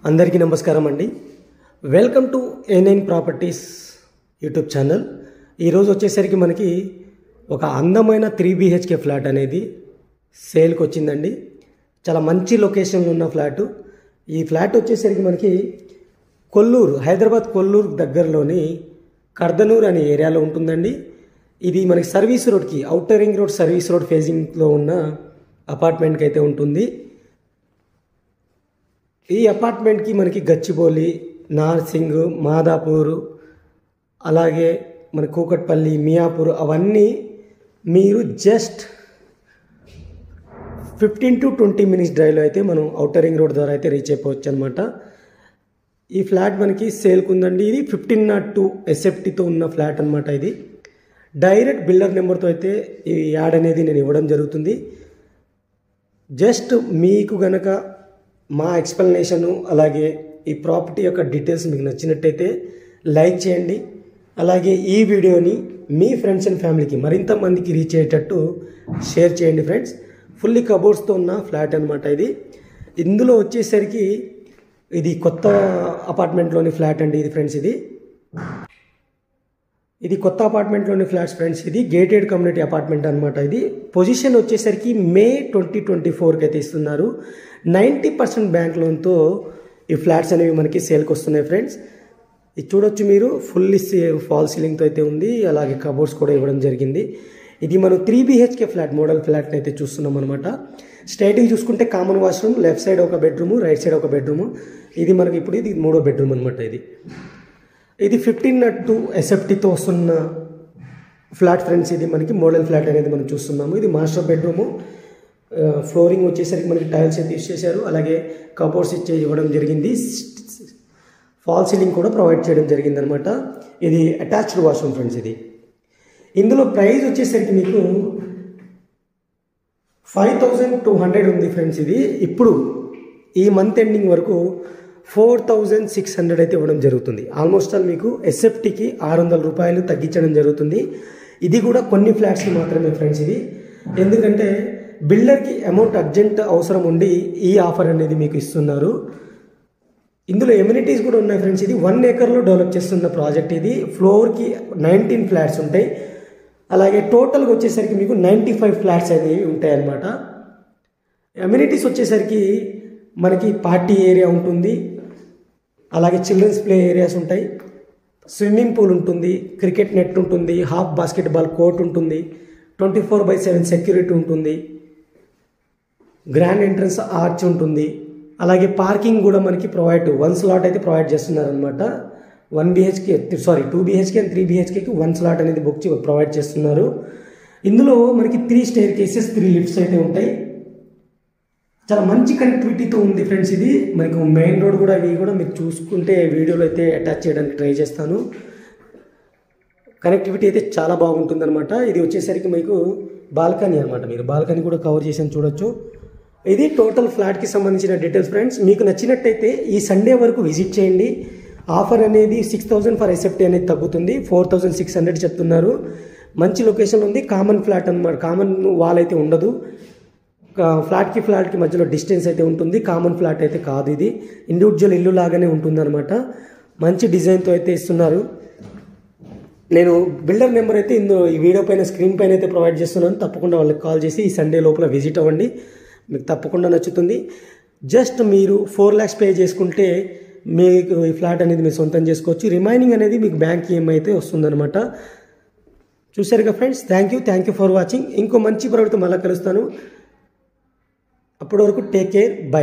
అందరికీ నమస్కారం అండి. Welcome to A9 properties YouTube channel. ఈరోజు వచ్చేసరికి మనకి ఒక అందమైన 3 BHK ఫ్లాట్ అనేది సేల్కి వచ్చిందండి. చాలా మంచి లొకేషన్లో ఉన్న ఫ్లాటు. ఈ ఫ్లాట్ వచ్చేసరికి మనకి కొల్లూరు, హైదరాబాద్ కొల్లూరు దగ్గరలోని కర్దనూర్ అనే ఏరియాలో ఉంటుందండి. ఇది మనకి సర్వీస్ రోడ్కి, outer ring road service road ఫేజింగ్లో ఉన్న అపార్ట్మెంట్కి అయితే ఉంటుంది. ఈ అపార్ట్మెంట్కి మనకి గచ్చిబౌలి, నార్సింగ్, మాదాపూర్, అలాగే మన కూకట్పల్లి, మియాపూర్ అవన్నీ మీరు జస్ట్ 15 to 20 minutes డ్రైవ్లో అయితే మనం ఔటర్ రింగ్ రోడ్ ద్వారా అయితే రీచ్ అయిపోవచ్చు అనమాట. ఈ ఫ్లాట్ మనకి సేల్కి ఉందండి. ఇది 1502 SFTతో ఉన్న ఫ్లాట్ అనమాట. ఇది డైరెక్ట్ బిల్డర్ నెంబర్తో అయితే ఈ యాడ్ అనేది నేను ఇవ్వడం జరుగుతుంది. జస్ట్ మీకు గనక మా ఎక్స్ప్లెనేషను అలాగే ఈ ప్రాపర్టీ యొక్క డీటెయిల్స్ మీకు నచ్చినట్టయితే లైక్ చేయండి. అలాగే ఈ వీడియోని మీ ఫ్రెండ్స్ అండ్ ఫ్యామిలీకి మరింత మందికి రీచ్ అయ్యేటట్టు షేర్ చేయండి ఫ్రెండ్స్. ఫుల్లీ కబోర్డ్స్తో ఉన్న ఫ్లాట్ అనమాట ఇది. ఇందులో వచ్చేసరికి ఇది కొత్త అపార్ట్మెంట్లోని ఫ్లాట్ అండి ఇది ఫ్రెండ్స్. ఇది కొత్త అపార్ట్మెంట్లోని ఫ్లాట్స్ ఫ్రెండ్స్. ఇది గేటెడ్ కమ్యూనిటీ అపార్ట్మెంట్ అనమాట. ఇది పొజిషన్ వచ్చేసరికి May 2024కి అయితే ఇస్తున్నారు. 90% బ్యాంక్ లోన్తో ఈ ఫ్లాట్స్ అనేవి మనకి సేల్కి వస్తున్నాయి ఫ్రెండ్స్. ఇది చూడొచ్చు మీరు, ఫుల్లీ ఫాల్ సీలింగ్తో అయితే ఉంది. అలాగే కబోర్డ్స్ కూడా ఇవ్వడం జరిగింది. ఇది మనం 3 BHK ఫ్లాట్, మోడల్ ఫ్లాట్ని అయితే చూస్తున్నాం అనమాట. స్ట్రైట్గా చూసుకుంటే కామన్ వాష్రూమ్, లెఫ్ట్ సైడ్ ఒక బెడ్రూము, రైట్ సైడ్ ఒక బెడ్రూము. ఇది మనకి ఇప్పుడు ఇది 3వ బెడ్రూమ్ అనమాట. ఇది 1502 SFTతో వస్తున్న ఫ్లాట్ ఫ్రెండ్స్. ఇది మనకి మోడల్ ఫ్లాట్ అనేది మనం చూస్తున్నాము. ఇది మాస్టర్ బెడ్రూము. ఫ్లోరింగ్ వచ్చేసరికి మనకి టైల్స్ అయితే యూస్ చేశారు. అలాగే కబోర్డ్స్ ఇవ్వడం జరిగింది. ఫాల్ సీలింగ్ కూడా ప్రొవైడ్ చేయడం జరిగింది అనమాట. ఇది అటాచ్డ్ వాష్రూమ్ ఫ్రెండ్స్. ఇందులో ప్రైస్ వచ్చేసరికి మీకు 5200 ఉంది ఫ్రెండ్స్. ఇది ఇప్పుడు ఈ మంత్ ఎండింగ్ వరకు 4600 అయితే ఇవ్వడం జరుగుతుంది. ఆల్మోస్ట్ ఆల్ మీకు SFTకి 600 రూపాయలు తగ్గించడం జరుగుతుంది. ఇది కూడా కొన్ని ఫ్లాట్స్కి మాత్రమే ఫ్రెండ్స్. ఎందుకంటే బిల్డర్కి అమౌంట్ అర్జెంట్ అవసరం ఉండి ఈ ఆఫర్ అనేది మీకు ఇస్తున్నారు. ఇందులో ఎమ్యూనిటీస్ కూడా ఉన్నాయి ఫ్రెండ్స్. ఇది 1 acreలో డెవలప్ చేస్తున్న ప్రాజెక్ట్. ఇది ఫ్లోర్కి 19 ఫ్లాట్స్ ఉంటాయి. అలాగే టోటల్గా వచ్చేసరికి మీకు 95 ఫ్లాట్స్ అనేవి ఉంటాయి అన్నమాట. ఎమ్యూనిటీస్ వచ్చేసరికి మనకి పార్టీ ఏరియా ఉంటుంది, అలాగే చిల్డ్రన్స్ ప్లే ఏరియాస్ ఉంటాయి, స్విమ్మింగ్ పూల్ ఉంటుంది, క్రికెట్ నెట్ ఉంటుంది, హాఫ్ బాస్కెట్బాల్ కోర్ట్ ఉంటుంది, 24/7 సెక్యూరిటీ ఉంటుంది, గ్రాండ్ ఎంట్రన్స్ ఆర్చ్ ఉంటుంది. అలాగే పార్కింగ్ కూడా మనకి వన్ స్లాట్ అయితే ప్రొవైడ్ చేస్తున్నారు అనమాట. 2 BHK అండ్ 3 BHKకి 1 స్లాట్ అనేది ప్రొవైడ్ చేస్తున్నారు. ఇందులో మనకి 3 స్టేర్ కేసెస్, 3 లిఫ్ట్స్ అయితే ఉంటాయి. చాలా మంచి కనెక్టివిటీతో ఉంది ఫ్రెండ్స్. ఇది మనకు మెయిన్ రోడ్ కూడా, ఇవి కూడా మీరు చూసుకుంటే వీడియోలో అయితే అటాచ్ చేయడానికి ట్రై చేస్తాను. కనెక్టివిటీ అయితే చాలా బాగుంటుంది అనమాట. ఇది వచ్చేసరికి మీకు బాల్కనీ అనమాట. మీరు బాల్కనీ కూడా కవర్ చేసి చూడొచ్చు. ఇది టోటల్ ఫ్లాట్కి సంబంధించిన డీటెయిల్స్ ఫ్రెండ్స్. మీకు నచ్చినట్టయితే ఈ సండే వరకు విజిట్ చేయండి. ఆఫర్ అనేది 6000 ఫర్ SFT అనేది తగ్గుతుంది. 4600 చెప్తున్నారు. మంచి లొకేషన్ ఉంది. కామన్ ఫ్లాట్ అనమాట. కామన్ వాల్ అయితే ఉండదు. ఫ్లాట్కి మధ్యలో డిస్టెన్స్ అయితే ఉంటుంది. కామన్ ఫ్లాట్ అయితే కాదు. ఇది ఇండివిజువల్ ఇల్లు లాగానే ఉంటుంది అనమాట. మంచి డిజైన్తో అయితే ఇస్తున్నారు. నేను బిల్డర్ నెంబర్ అయితే ఈ వీడియో పైన, స్క్రీన్ పైన అయితే ప్రొవైడ్ చేస్తున్నాను. తప్పకుండా వాళ్ళకి కాల్ చేసి ఈ సండే లోపల విజిట్ అవ్వండి. మీకు తప్పకుండా నచ్చుతుంది. జస్ట్ మీరు 4 lakhs పే చేసుకుంటే మీకు ఈ ఫ్లాట్ అనేది మీరు సొంతం చేసుకోవచ్చు. రిమైనింగ్ అనేది మీకు బ్యాంక్ EMI అయితే వస్తుందన్నమాట. చూసారుగా friends. Thank you for watching. ఇంకో మంచి ప్రోడక్ట్తో మళ్ళీ కలుస్తాను. అప్పటి వరకు టేక్ కేర్. బై.